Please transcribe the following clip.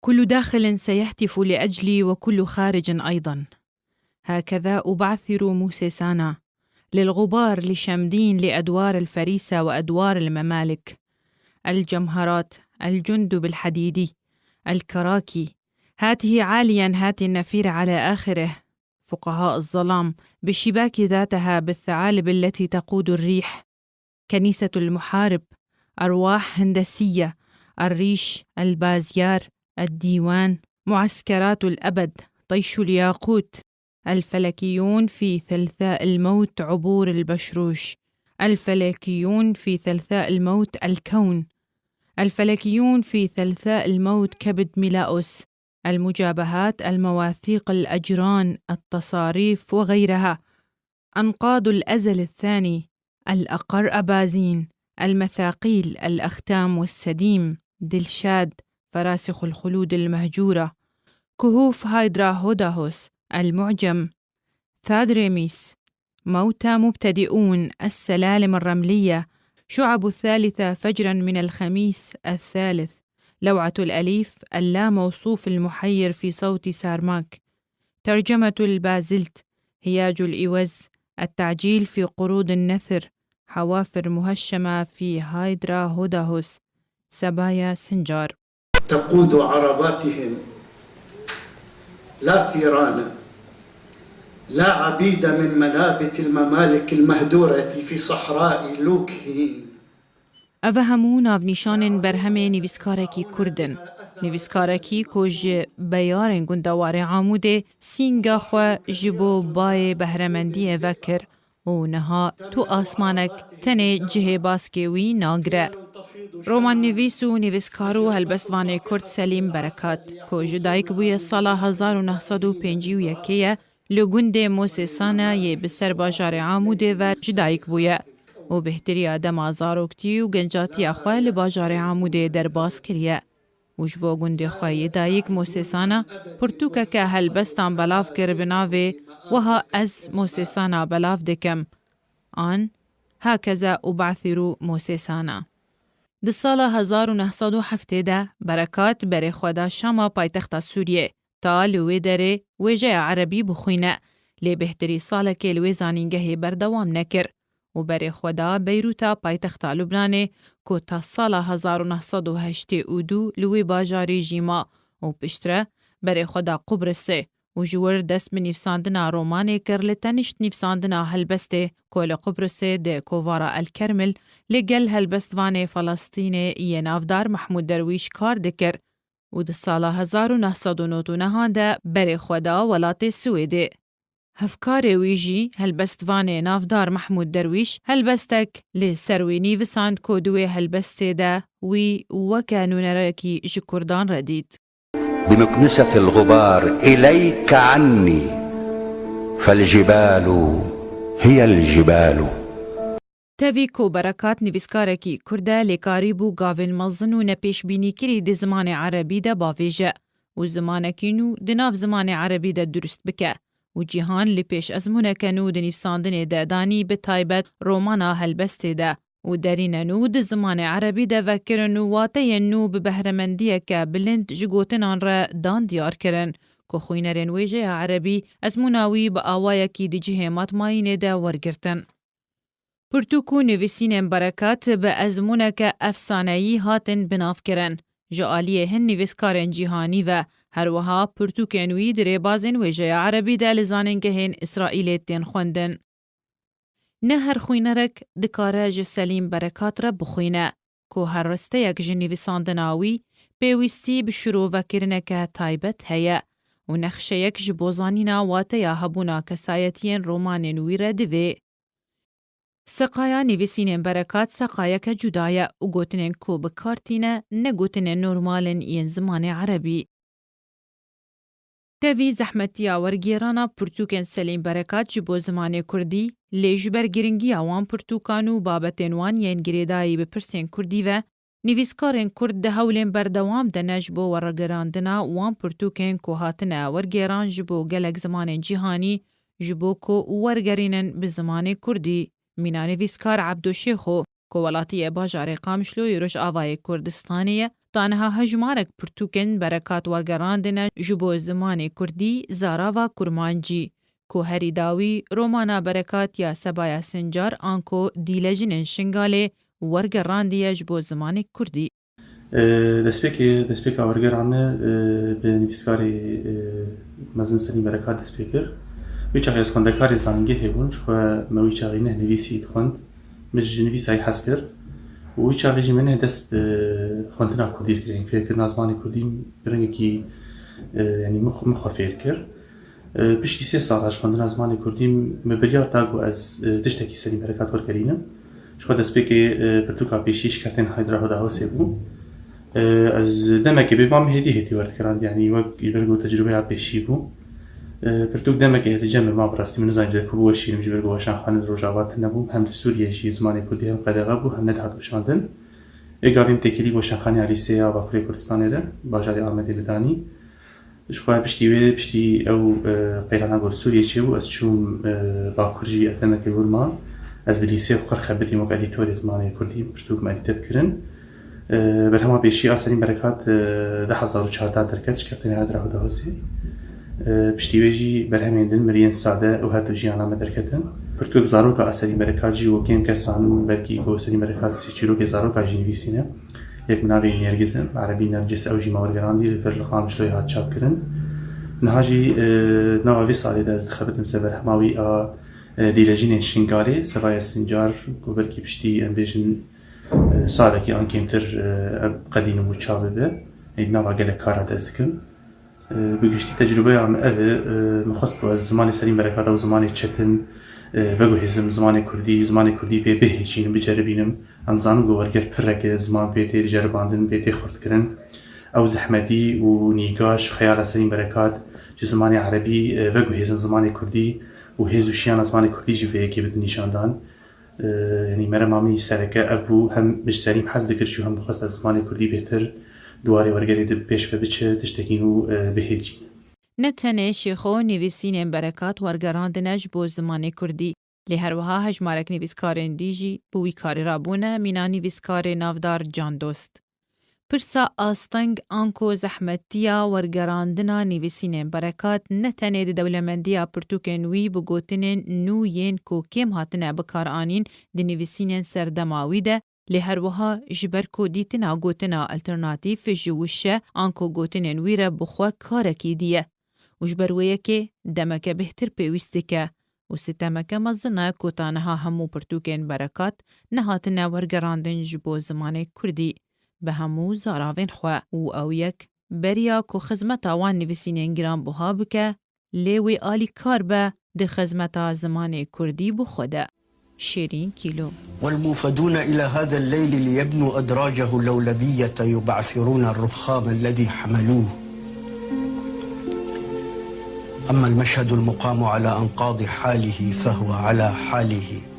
كل داخل سيهتف لأجلي وكل خارج أيضا. هكذا أبعثر موسيسانا للغبار لشمدين لأدوار الفريسة وأدوار الممالك، الجمهرات، الجند بالحديدي، الكراكي، هاته عاليا هاتي النفير على آخره، فقهاء الظلام بالشباك ذاتها بالثعالب التي تقود الريح، كنيسة المحارب، أرواح هندسية، الريش، البازيار، الديوان، معسكرات الأبد، طيش الياقوت، الفلكيون في ثلثاء الموت عبور البشروش، الفلكيون في ثلثاء الموت الكون، الفلكيون في ثلثاء الموت كبد ميلاؤس، المجابهات، المواثيق، الأجران، التصاريف وغيرها، أنقاض الأزل الثاني، الأقر أبازين، المثاقيل، الأختام والسديم، دلشاد، فراسخ الخلود المهجورة، كهوف هايدرا هوداهوس، المعجم، ثادريميس، موتى مبتدئون، السلالم الرملية، شعب الثالثة فجرا من الخميس الثالث، لوعة الأليف، اللا موصوف المحير في صوت سارماك، ترجمة البازلت، هياج الإوز، التعجيل في قروض النثر، حوافر مهشمة في هايدرا هوداهوس، سبايا سنجار. تقود عرباتهم لا ثيران، لا عبيد من منابت الممالك المهدورة في صحراء لوكهين. أفهمو نافنیشان برهمه نویسکارکی کردن. نویسکارکی کج بیارن گندوار عاموده سینگا خو جبو بای بهرمندی وکر و نها تو آسمانک تنه جه باسکوی ناگره. رومان نویس و نویسکارو هلبستوان کرد سلیم برکات کج دایک بوی سال 1951 لگند موسیسانه یه بسر باجار عاموده و جدایک بویه. و بهتری آدم آزاروکتی و گنجاتی اخواه لباجار عموده در باز کریه. وش با گنده خواهی دایک موسیسانا پرتوکه که هلبستان بلاف کر بناوه وها از موسیسانا بلاف دکم. آن هكذا أبعثر موسیسانا. ده سال 1970 برکات بر خدا شاما پایتخت سوریه تا لوی داره ویجه عربی بخوینه لی بهتری ساله که لوی زانینگه بردوام نکر. و بر خدا بیروتا پایتخت لبنان که تا سال 1982 لوی باجاری جیما و پشتره بر خدا قبرسه و جور دست به نفساندنا رومانه کر لتنشت نفساندنا هلبسته که لقبرسه ده کووارا الکرمل لگل هلبستوان فلسطین یه نافدار محمود درویش کار دکر و ده سال 1999 ده بر خدا ولات سویده. هفکار ویجی هلبستوان نافدار محمود درویش هلبستک لسروی نیوساند کودوی هلبسته ده وی وکانو نراکی جکردان ردید. بمكنسة الغبار إليك عني فالجبال هي الجبال. تاوی کو برکات نویسکارکی کرده لکاری بو گاوین مزن و نپیش بینی کری ده زمان عربی ده باویجه و زمانکینو ده ناف زمان عربی ده درست بکه. و جیهان لپیش ازمونه کنو ده نفساندن ده دانی به تایبت رومانا هلبسته ده و دریننو ده زمان عربی ده وکرنو واته نو به بهرمندیه که بلند جگوتنان را دان دیار کرن که خوینرین ویجه عربی ازموناوی با آوائه کی ده جهیمات ماینه ده ورگرتن. پرتوکو نویسین برکات به ازمونه که افسانه‌ای هاتن بناف کرن. جعالیه هن نویسکارن جیهانی و هر وها پرتوکینوی دره بازن ویجه عربی ده لزانن هن اسرائیلیت دین خوندن. نه هر خوینرک دکاره جسلیم برکات را بخوینه که هر رسته یک جنویساندناوی پیوستی بشروع وکرنه که تایبت هیا و نخشه یک جبوزانینا واته یا هبونا کسایتین رومانینوی را دوی. سقایا نویسین برکات سقایا که جدایه و گوتنین کو بکارتینه نگوتنین نورمالن این زمان عربی. تاوی زحمتیا ورگیرانا پرتوکن سلیم برکات جبو زمان کردی لی جبر گرنگی آوان پرتوکانو بابتین وان ین گریدایی بپرسین کردی و نویسکارن کرد ده هولین بردوام ده نجبو ورگراندنا وان پرتوکن کو هاتنه ورگیران جبو گلک زمان جیهانی جبو کو ورگرینن بزمان کردی. مینا نویسکار عبدو شیخو که ولاتی باجار قامشلو یروش آوای کردستانیه تانها هجمارك پرتوکن برکات ورگراندن جبو زمان کردی زاراوا کرمانجی کو هری داوی رومانا برکات یا سبایا سنجار آنکو دیلجن شنگاله ورگراندیه جبو زمان کردی. دەستپێک ئاوەرگەرانە بە نویسکاری مەزن سەری بەرەکات دەستپێ کرد وی چاقی ئەس خوێندەکاری زانینگە هێبوون خۆ مەوی چاقینە نویسی خوێند مش نویسایی حەز کرد وی چاقیژی منە دەست بە خوێندنا کوردی کرد فێرکردنا زمانی کوردی ڕەنگێکی ینی مخۆ فێر کرد پشتی 3 ساڵاش خوێندنا زمانی کوردی بەبریار تاگو ئەس تشتێکی سەری بەرەکات وەرگەرینم خۆ دەستپێکی پرتوکا پێشیش کەرتێن هایدراهۆ داوەسێ بوو از دمك بفهم هدي هدي ورد كران يعني وقت يبرقوا تجربة عبيشي بو برتوك دمك يتجمع ما براستي من زين ذاك هو الشيء مش بيرقوا عشان خان الرجعات نبو هم سوريا شيء زماني كردي هم قد غابو هم ندهات وشاندن إيجابين تكلي وشان خاني على سيا باكوري كردستان ده باجاري عمدي بداني شوية بشتي أو قيلنا قول سوريا شيء بو أشوم باكورجي أزمك الورما از بليسي وخر خبري مقعدي توري زماني كردي برتوك ما تذكرن برهما بيشي أصلين بركات 2014 دركتش كفتني هاد راهو دهوسي بشتي ويجي برهمين دن مريان سادة وهاتو جيانا مدركتن برتوك زاروكا أصلين بركات جي وكين كسان بركي كو أصلين بركات سيشيروكي زاروكا جي نفيسينا يك منابي نيرجزم عربي نرجس أو جي مورغراندي لفر لقام شلوي هاد شاب كرن نهاجي نوا في صالي داز دخبتم سبر هماوي ديلاجين شنغالي سبايا سنجار كو بركي بشتي أمبيجن سالكي آن کمتر قدیم و چاوه به اینا و گله کارات ازدکم بگشتی تجربه عم مخصص از زمان سلیم برکات و زمان چتن و گوهزم زمان کردی به بهچین بجربینم امزان گوورگر پرک زمان به تی جرباندن به تی خورد کردن او زحمتی و نیگاش خیال سلیم برکات جو زمان عربی و گوهزم زمان کردی و هزوشیان زمان کردی جو به کی بد نشاندن يعني مرة مامي سرقة أبو هم مش سليم حز ذكر شو هم بخص زماني كردي بهتر دواري ورقري بيش فبتش تشتكينو بهيجي نتنه شيخو نویسین برکات ورگراندنش بو زمان کردی لی هر وها هجمارک نویسکارن دیجی بوی کاری رابونه مینا نویسکار نافدار جان دوست. پرسا آستنگ آنکو زحمتیا ورگراندنا نویسین برکات نتنه دی دولمندیا پرتوکنوی بگوتنین نو ین کو کم هاتنه بکار آنین دی نویسین سردماوی ده لی هر وها جبر کو دیتنا گوتنا الترناتیف جوشه آنکو گوتنین ویره بخوا کارکی دیه. وجبرویه که دمکه بهتر پیوسته که و ستمکه مزنه کوتانها همو پرتوکن برکات نهاتنه ورگراندن جبو زمان کردی به همو زاراوین خواه و او یک بریا کو خزمت آوان نویسین گرام بها بکه لیوی آلی کار به ده خزمت زمان کردی بخوده. شیرین کیلو. والموفدون إلى هذا الليل ليبنوا أدراجه اللولبية يبعثرون الرخام الذي حملوه. أما المشهد المقام على أنقاض حاله فهو على حاله